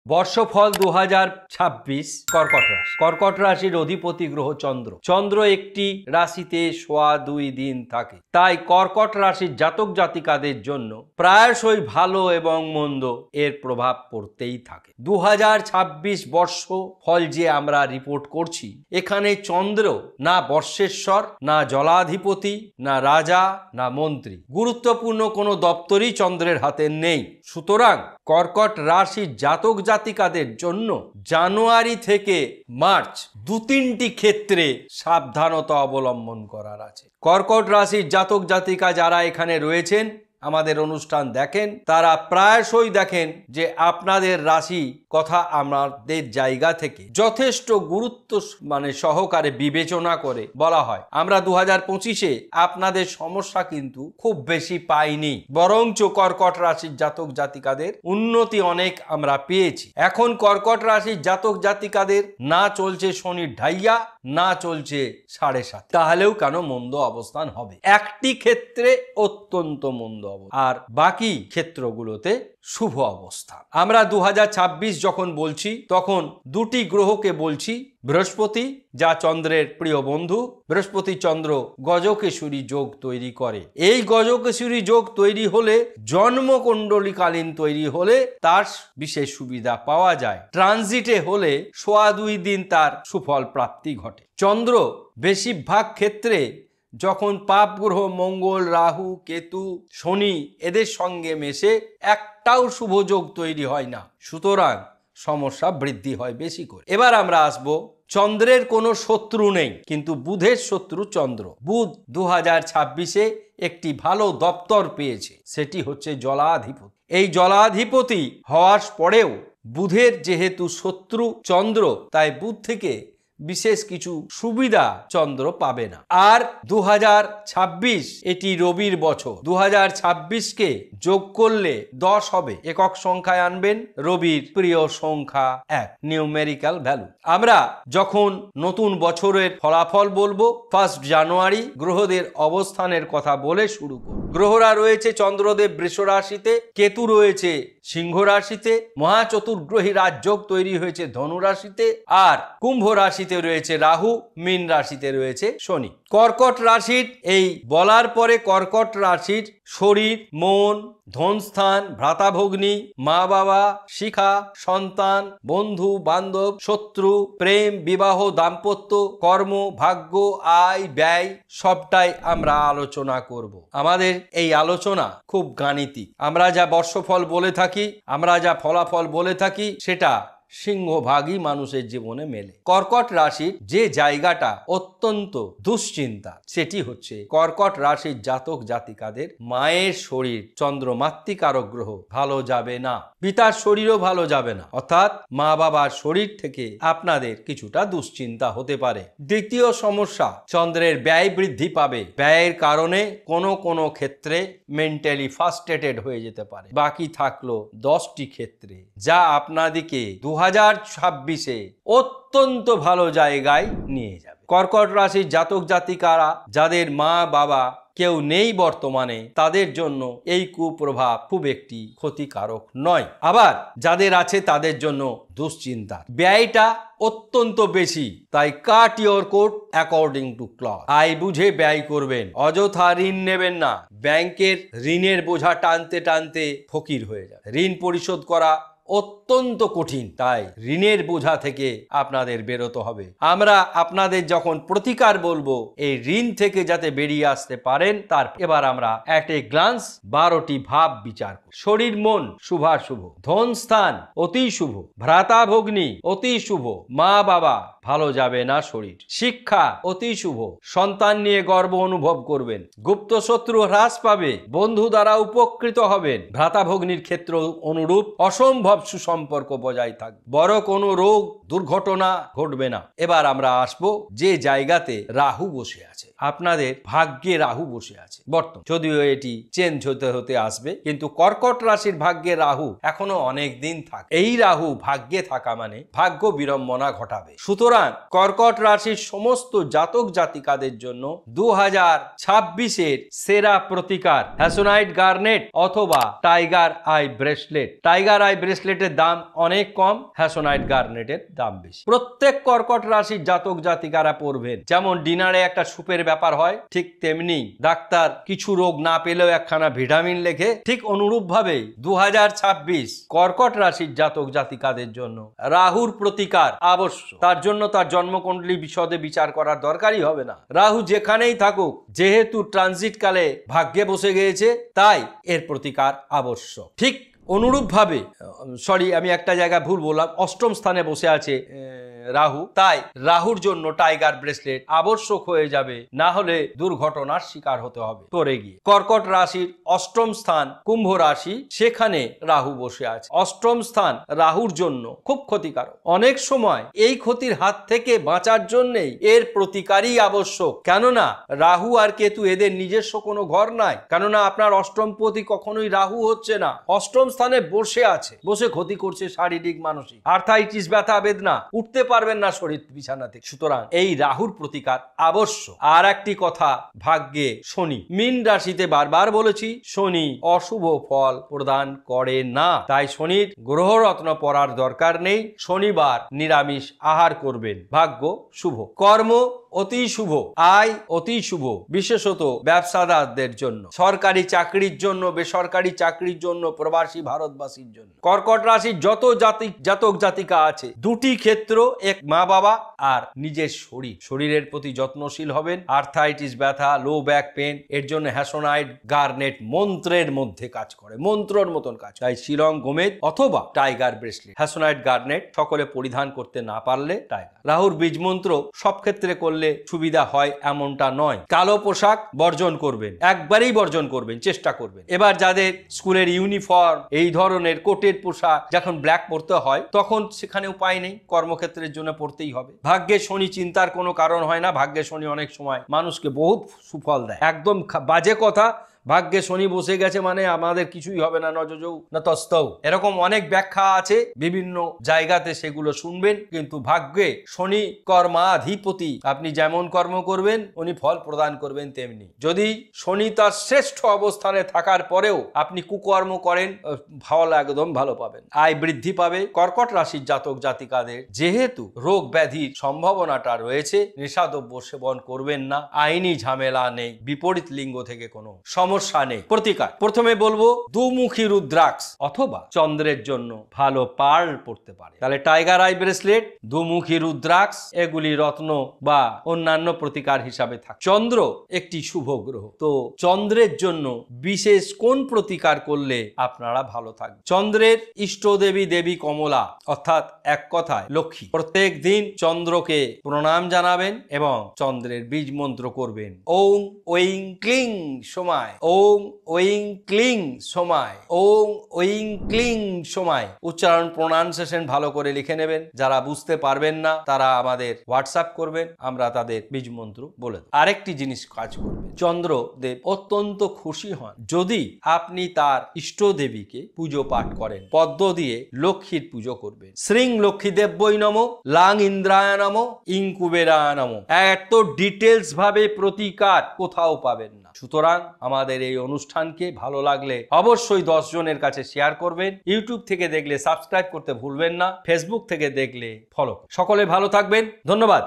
বর্ষফল 2026 কর্কট রাশি। কর্কট রাশির অধিপতি গ্রহ চন্দ্র। চন্দ্র একটি রাশিতে সোয়া 2 দিন থাকে, তাই কর্কট রাশির জাতক জাতিকাদের জন্য প্রায়শই ভালো এবং মন্দ এর প্রভাব পড়তেই থাকে। 2026 বর্ষ ফল যে আমরা রিপোর্ট করছি, এখানে চন্দ্র না বর্ষেশ্বর, না জলাধিপতি, না রাজা, না মন্ত্রী, গুরুত্বপূর্ণ কোনো দপ্তরই চন্দ্রের হাতে নেই। সুতরাং কর্কট রাশির জাতক জাতিকাদের জন্য জানুয়ারি থেকে মার্চ 2-3টি ক্ষেত্রে সাবধানতা অবলম্বন করার আছে। কর্কট রাশির জাতক জাতিকা যারা এখানে রয়েছেন, আমাদের অনুষ্ঠান দেখেন, তারা প্রায়শই দেখেন যে আপনাদের রাশি কথা আমাদের জায়গা থেকে যথেষ্ট গুরুত্ব সহকারে বিবেচনা করে বলা হয়। আমরা 2025-এ আপনাদের সমস্যা কিন্তু খুব বেশি পাইনি, বরঞ্চ কর্কট রাশির জাতক জাতিকাদের উন্নতি অনেক আমরা পেয়েছি। এখন কর্কট রাশির জাতক জাতিকাদের না চলছে শনির ঢাইয়া, না চলছে 7.5, তাহলেও কেন মন্দ অবস্থান হবে? একটি ক্ষেত্রে অত্যন্ত মন্দ, আর বাকি ক্ষেত্রগুলোতে শুভ অবস্থা। আমরা 2026 যখন বলছি তখন দুটি গ্রহকে বলছি। বৃহস্পতি, যা চন্দ্রের প্রিয় বন্ধু, বৃহস্পতি চন্দ্র গজকেশরী যোগ তৈরি করে। এই গজকেশরী যোগ তৈরি হলে, জন্মকুণ্ডলীকালীন তৈরি হলে তার বিশেষ সুবিধা পাওয়া যায়। ট্রানজিটে হলে সোয়া 2 দিন তার সুফল প্রাপ্তি ঘটে। চন্দ্র বেশিরভাগ ক্ষেত্রে যখন পাপ গ্রহ মঙ্গল, রাহু, কেতু, শনি এদের সঙ্গে মেশে একটাও শুভ যোগ তৈরি হয় না, সুতরাং সমস্যা বৃদ্ধি হয় বেশি করে। এবার আমরা আসব, চন্দ্রের কোনো শত্রু নেই, কিন্তু বুধের শত্রু চন্দ্র। বুধ 2026-এ একটি ভালো দপ্তর পেয়েছে, সেটি হচ্ছে জলাধিপতি। এই জলাধিপতি হওয়ার পরেও বুধের যেহেতু শত্রু চন্দ্র, তাই বুধ থেকে বিশেষ কিছু সুবিধা চন্দ্র পাবে না। আর 2026 এটি রবির বছর। 2026-কে যোগ করলে 10 হবে। একক সংখ্যায় আনবেন, রবির প্রিয় সংখ্যা 1, নিউমেরিক্যাল ভ্যালু। আমরা যখন নতুন বছরের ফলাফল বলবো, 1 জানুয়ারি গ্রহদের অবস্থানের কথা বলে শুরু করব। গ্রহরা রয়েছে চন্দ্রদেব বৃষ রাশিতে, কেতু রয়েছে সিংহ রাশিতে, মহাচতুর্গ্রহী রাজযোগ তৈরি হয়েছে ধনু রাশিতে, আর কুম্ভ রাশিতে রয়েছে রাহু, মীন রাশিতে রয়েছে শনি। কর্কট রাশির এই বলার পরে কর্কট রাশির শরীর, মন, ধনস্থান, ভ্রাতাভগ্নী, মা বাবা, শিক্ষা, সন্তান, বন্ধু বান্ধব, শত্রু, প্রেম, বিবাহ, দাম্পত্য, কর্ম, ভাগ্য, আয়, ব্যয় সবটাই আমরা আলোচনা করব। আমাদের এই আলোচনা খুব গাণিতিক। আমরা যা বর্ষফল বলে থাকি, আমরা যা ফলাফল বলে থাকি, সেটা সিংহভাগই মানুষের জীবনে মেলে। কর্কট রাশির যে জায়গাটা অত্যন্ত দুশ্চিন্তা, সেটি হচ্ছে কর্কট রাশির জাতক জাতিকাদের মায়ের শরীর, চন্দ্র মাতৃকারক গ্রহ, ভালো যাবে না। পিতার শরীরও ভালো যাবে না, অর্থাৎ মা বাবার শরীর থেকে আপনাদের কিছুটা দুশ্চিন্তা হতে পারে। দ্বিতীয় সমস্যা, চন্দ্রের ব্যয় বৃদ্ধি পাবে। ব্যয়ের কারণে কোনো ক্ষেত্রে মেন্টালি ফার্স্ট্রেটেড হয়ে যেতে পারে। বাকি থাকলো 10টি ক্ষেত্রে, যা আপনাদেরকে 2026-এ অত্যন্ত ভালো জায়গায় নিয়ে যাবে। কর্কট রাশির জাতক জাতিকারা যাদের মা বাবা কেউ নেই বর্তমানে, তাদের জন্য এই কুপ্রভাব খুব একটি ক্ষতিকারক নয়। আবার যাদের আছে তাদের জন্য দুশ্চিন্তা। ব্যয়টা অত্যন্ত বেশি, তাই cut your coat according to cloth. আয় বুঝে ব্যয় করবেন, অযথা ঋণ নেবেন না। ব্যাংকের ঋণের বোঝা টানতে টানতে ফকির হয়ে যাবে। ঋণ পরিশোধ করা অত্যন্ত কঠিন, তাই ঋণের বোঝা থেকে আপনাদের বেরোতে হবে। আমরা আপনাদের যখন প্রতিকার বলবো, এই ঋণ থেকে যাতে বেরিয়ে আসতে পারেন, তার এবার আমরা এট এ গ্লান্স 12টি ভাব বিচার করি। শরীর, মন শুভাশুভ, ধন স্থান অতি শুভ, ভ্রাতা ভগ্নী অতি শুভ, মা বাবা ভালো যাবে না শরীর, শিক্ষা অতি শুভ, সন্তান নিয়ে গর্ব অনুভব করবেন, গুপ্ত শত্রু হ্রাস পাবে, বন্ধু দ্বারা উপকৃত হবেন, ভ্রাতা ভগ্নীর ক্ষেত্র অনুরূপ অসম্ভব সুসম্পর্ক বজায় থাকবে, বড় কোনো রোগ দুর্ঘটনা ঘটবে না। এবার আমরা আসবো যে জায়গাতে রাহু বসে আছে। আপনাদের ভাগ্যে রাহু বসে আছে বর্তমান, যদিও এটি চেঞ্জ হতে হতে আসবে, কিন্তু কর্কট রাশির ভাগ্যে রাহু এখনো অনেক দিন থাকে। এই রাহু ভাগ্যে থাকা মানে ভাগ্য বিড়ম্বনা ঘটাবে। সুতরাং কর্কট রাশির সমস্ত জাতক জাতিকাদের জন্য 2026-এর সেরা প্রতিকার হ্যাসোনাইট গার্নেট অথবা tiger eye bracelet. Tiger eye bracelet ব্রেসলেটের দাম অনেক কম, হ্যাসোনাইট গার্নেটের দাম বেশি। প্রত্যেক কর্কট রাশির জাতক জাতিকারা পড়বেন। যেমন ডিনারে একটা সুপের ব্যাপার হয়, ঠিক তেমনি ডাক্তার কিছু রোগ না পেলেও একখানা ভিটামিন লেখে। ঠিক অনুরূপ ভাবে 2026 কর্কট রাশির জাতক জাতিকাদের জন্য রাহুর প্রতিকার আবশ্যক। তার জন্য তার জন্মকুণ্ডলী বিশদে বিচার করার দরকারই হবে না। রাহু যেখানেই থাকুক, যেহেতু ট্রানজিট কালে ভাগ্যে বসে গিয়েছে, তাই এর প্রতিকার আবশ্যক। ঠিক অনুরূপভাবে আমি একটা জায়গায় ভুল বললাম, অষ্টম স্থানে বসে আছে রাহু, তাই রাহুর জন্য টাইগার ব্রেসলেট আবশ্যক হয়ে যাবে, না হলে দুর্ঘটনার শিকার হতে হবে পরে গিয়ে। কর্কট রাশির অষ্টম স্থান কুম্ভ রাশি, সেখানে রাহু বসে আছে। অষ্টম স্থান রাহুর জন্য খুব ক্ষতিকারক। অনেক সময় এই ক্ষতির হাত থেকে বাঁচার জন্যই এর প্রতিকারই আবশ্যক। কেননা রাহু আর কেতু এদের নিজস্ব কোনো ঘর নাই, কেননা আপনার অষ্টমপতি কখনোই রাহু হচ্ছে না, অষ্টম স্থানে বসে আছে, বসে ক্ষতি করছে শারীরিক মানসিক। আর্থাইটিস, ব্যথা বেদনা, উঠতে পারবেন না শরীর বিছানা থেকে। সুতরাং এই রাহুর প্রতিকার আবশ্যক। আর একটি কথা, ভাগ্যে শনি, মীন রাশিতে বারবার বলেছি শনি অশুভ ফল প্রদান করে না, তাই শনির গ্রহরত্ন পড়ার দরকার নেই। শনিবার নিরামিষ আহার করবেন, ভাগ্য শুভ। কর্ম অতি শুভ, আয় অতি শুভ, বিশেষত ব্যবসাদারদের জন্য, সরকারি চাকরির জন্য, বেসরকারি চাকরির জন্য, প্রবাসী ভারতবাসীর জন্য। কর্কট রাশির যত জাতক জাতিকা আছে, দুটি ক্ষেত্র, এক মা বাবা আর নিজের শরীরের প্রতি যত্নশীল হবেন। আর্থাইটিস, ব্যথা, লো ব্যাক পেন, এর জন্য হ্যাসোনাইট গার্নেট মন্ত্রের মধ্যে কাজ করে, মন্ত্রর মতন কাজ। তাই শিলং গোমেদ অথবা টাইগার ব্রেসলেট, হ্যাসোনাইট গার্নেট সকলে পরিধান করতে না পারলে টাইগার। রাহুর বীজ মন্ত্র সব ক্ষেত্রে করলে সুবিধা হয় এমনটা নয়। কালো পোশাক বর্জন করবেন, একবারেই বর্জন করবেন, চেষ্টা করবেন। এবার যাদের স্কুলের ইউনিফর্ম, এই ধরনের কোটের পোশাক যখন ব্ল্যাক পরতে হয়, তখন সেখানে উপায় নেই, কর্মক্ষেত্রের জন্য পড়তেই হবে। ভাগ্যে শনি চিন্তার কোনো কারণ হয় না। ভাগ্যে শনি অনেক সময় মানুষকে বহুত সুফল দেয়। একদম বাজে কথা, ভাগ্যে শনি বসে গেছে মানে আমাদের কিছুই হবে না, নজৌ না তস্তৌ, এরকম অনেক ব্যাখ্যা আছে বিভিন্ন জায়গাতে, সেগুলো শুনবেন। কিন্তু ভাগ্যে শনি কর্মাধিপতি, আপনি যেমন কর্ম করবেন উনি ফল প্রদান করবেন তেমনি। যদি শনি তার শ্রেষ্ঠ অবস্থানে থাকার পরেও আপনি কুকর্ম করেন, ফল একদম ভালো পাবেন, আয় বৃদ্ধি পাবে। কর্কট রাশির জাতক জাতিকাদের যেহেতু রোগ ব্যাধির সম্ভাবনাটা রয়েছে, নেশাদ্রব্য সেবন করবেন না, আইনি ঝামেলা নেই, বিপরীত লিঙ্গ থেকে কোনো সমস্যা নেই। প্রতিকার প্রথমে বলবো দুমুখী রুদ্রাক্ষ অথবা চন্দ্রের জন্য ভালো পার্ল পড়তে পারে, তাহলে টাইগার আই ব্রেসলেট, দুমুখী রুদ্রাক্ষ, এগুলি রত্ন বা অন্যান্য প্রতিকার হিসাবে থাকে। চন্দ্র একটি শুভ গ্রহ, তো চন্দ্রের জন্য বিশেষ কোন প্রতিকার করলে আপনারা ভালো থাকবেন? চন্দ্রের ইষ্ট দেবী দেবী কমলা, অর্থাৎ এক কথায় লক্ষ্মী। প্রত্যেক দিন চন্দ্রকে প্রণাম জানাবেন এবং চন্দ্রের বীজ মন্ত্র করবেন। ওং ওইং ক্লিং সময়, ওং ওইং ক্লিং সময়, ওং ওইং ক্লিং সময়। উচ্চারণ প্রনাউন্সিয়েশন ভালো করে লিখে নেবেন। যারা বুঝতে পারবেন না তারা আমাদের হোয়াটসঅ্যাপ করবেন, আমরা তাদের বীজ মন্ত্র বলে দেব। আরেকটি জিনিস কাজ করবে, চন্দ্রদেব অত্যন্ত খুশি হন যদি আপনি তার ইষ্ট দেবীকে পুজো পাঠ করেন। পদ্ম দিয়ে লক্ষ্মীর পুজো করবেন। শ্রীং লক্ষ্মীদেব্যই নমঃ, লাং ইন্দ্রায় নমঃ, ইং কুবেরায় নমঃ। এত ডিটেলস ভাবে প্রতিকার কোথাও পাবেন না। সুতরাং আমাদের এই অনুষ্ঠানকে ভালো লাগলে অবশ্যই 10 জনের কাছে শেয়ার করবেন। ইউটিউব থেকে দেখলে সাবস্ক্রাইব করতে ভুলবেন না, ফেসবুক থেকে দেখলে ফলো। সকলে ভালো থাকবেন, ধন্যবাদ।